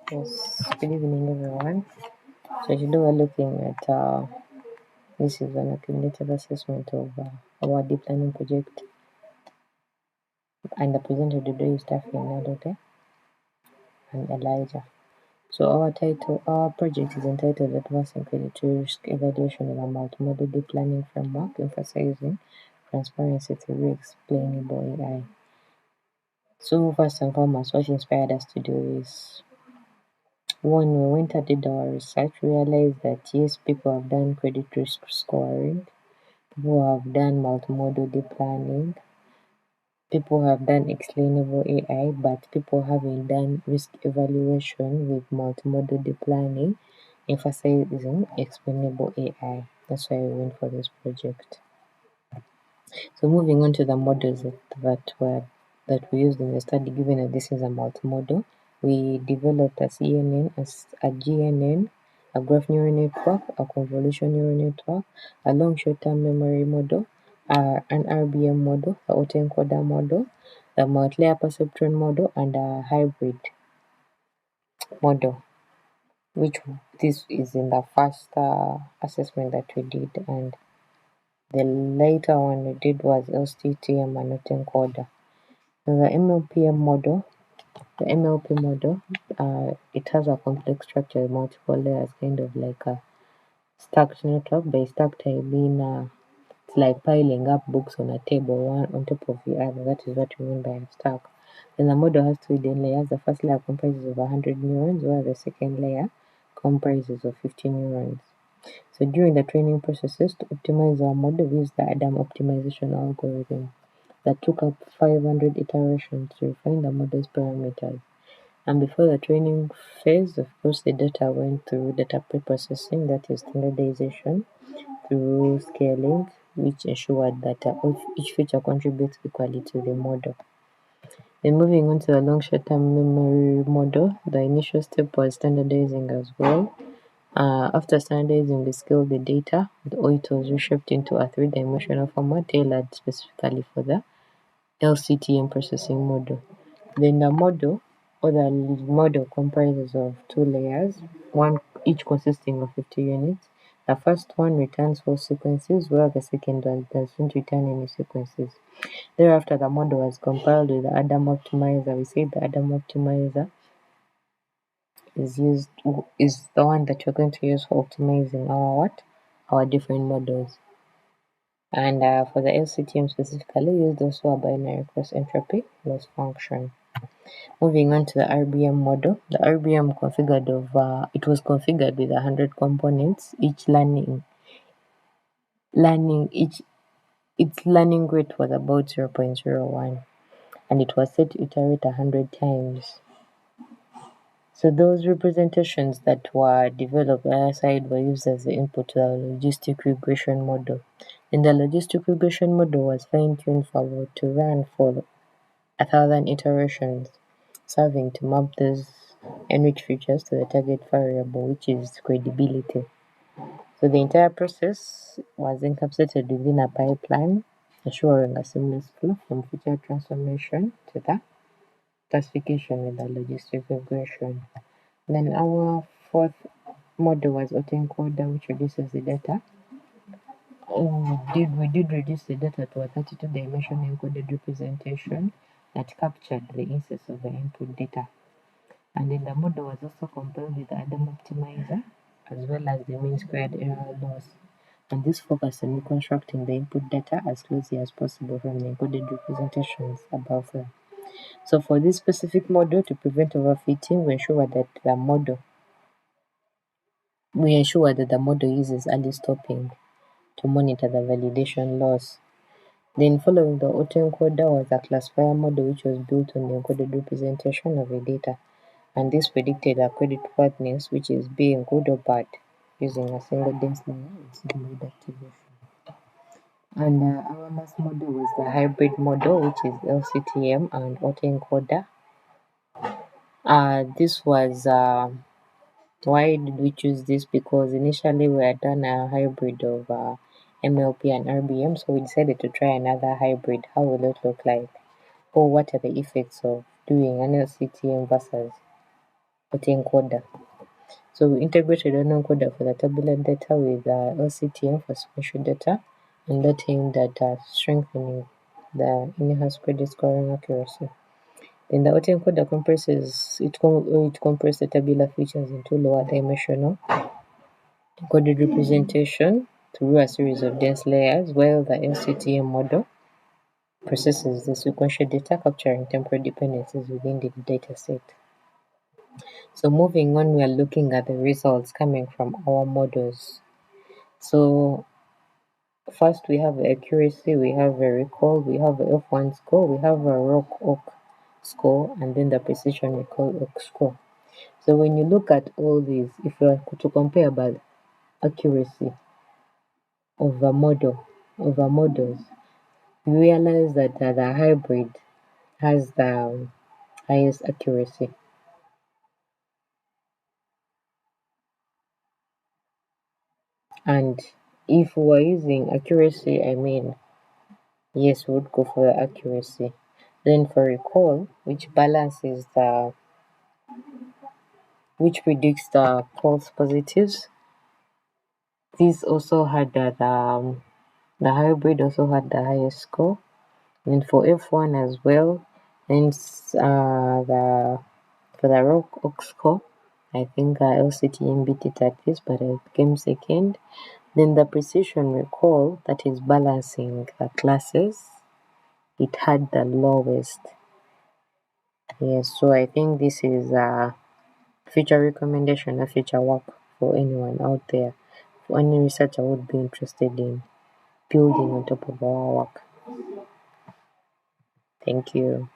Yes, good evening, everyone. So today we're looking at this is an accumulative assessment of our deep learning project, and the presenter today is Daphne Nadote and Elijah. So our project is entitled Advancing Credit Risk Evaluation of a Multimodal Deep Learning Framework, emphasizing transparency through explainable AI. So first and foremost, what inspired us to do is when we went and did our research, we realized that yes, people have done credit risk scoring, people have done multimodal deep learning, people have done explainable AI, but people haven't done risk evaluation with multimodal deep learning, emphasizing explainable AI. That's why we went for this project. So moving on to the models that we used in the study, given that this is a multimodal, we developed a CNN, a GNN, a graph neural network, a convolution neural network, a long short-term memory model, an RBM model, the autoencoder model, the multi-layer perceptron model, and a hybrid model, which this is in the first assessment that we did, and the later one we did was LSTM and autoencoder. The MLP model, it has a complex structure with multiple layers, kind of like a stacked network. By stacked, I mean it's like piling up books on a table, one on top of the other. That is what we mean by a stack. Then the model has two hidden layers. The first layer comprises of 100 neurons, while the second layer comprises of 50 neurons. So during the training processes, to optimize our model, we used the Adam optimization algorithm that took up 500 iterations to refine the model's parameters. And before the training phase, of course, the data went through data preprocessing, that is standardization, through scaling, which ensured that each feature contributes equally to the model. Then moving on to the long short-term memory model, the initial step was standardizing as well. After standardizing, we scaled the data. The it was reshaped into a three-dimensional format tailored specifically for the LCTM processing model. Then the model comprises of two layers, one each consisting of 50 units. The first one returns full sequences, while the second one doesn't return any sequences. Thereafter, the model was compiled with the Adam optimizer. We say the Adam optimizer is the one that we're going to use for optimizing our different models. And for the LCTM specifically, we used also a binary cross entropy loss function. Moving on to the RBM model, the RBM it was configured with 100 components, its learning rate was about 0.01, and it was set to iterate 100 times. So those representations that were developed alongside were used as the input to the logistic regression model. And the logistic regression model was fine-tuned to run for 1,000 iterations, serving to map those enriched features to the target variable, which is credibility. So the entire process was encapsulated within a pipeline, ensuring a seamless flow from feature transformation to the classification with the logistic regression. Then our fourth model was autoencoder, which reduces the data. We did reduce the data to a 32-dimensional encoded representation that captured the instance of the input data. And then the model was also compiled with the Adam optimizer as well as the mean squared error loss. And this focused on reconstructing the input data as closely as possible from the encoded representations above them. So for this specific model, to prevent overfitting, we ensure that the model uses early stopping to monitor the validation loss. Then following the autoencoder was a classifier model which was built on the encoded representation of the data. And this predicted a credit worthiness, which is being good or bad, using a single dense layer and single read activation. And our last model was the hybrid model, which is LCTM and autoencoder. This was why did we choose this? Because initially we had done a hybrid of MLP and RBM, so we decided to try another hybrid. How will it look like? Or what are the effects of doing an LCTM versus autoencoder. So we integrated an encoder for the tabular data with LCTM for sequential data, and that aimed at strengthening the in-house credit scoring accuracy. Then the autoencoder it compresses the tabular features into lower dimensional encoded representation through a series of dense layers, while the LCTM model processes the sequential data, capturing temporal dependencies within the dataset. So moving on, we are looking at the results coming from our models. So first we have accuracy, we have a recall, we have a F1 score, we have a rock oak score, and then the precision recall oak score. So when you look at all these, if you are to compare about accuracy of a models, you realize that the hybrid has the highest accuracy. And if we're using accuracy, I mean, yes, we would go for the accuracy. Then for recall, which predicts the false positives. This also had the hybrid also had the highest score. And for F1 as well, and the for the rock oak score, I think LCTM beat it at this, but it came second. Then the precision recall, that is balancing the classes, it had the lowest. Yes, so I think this is a future recommendation, a future work for anyone out there, for any researcher who would be interested in building on top of our work. Thank you.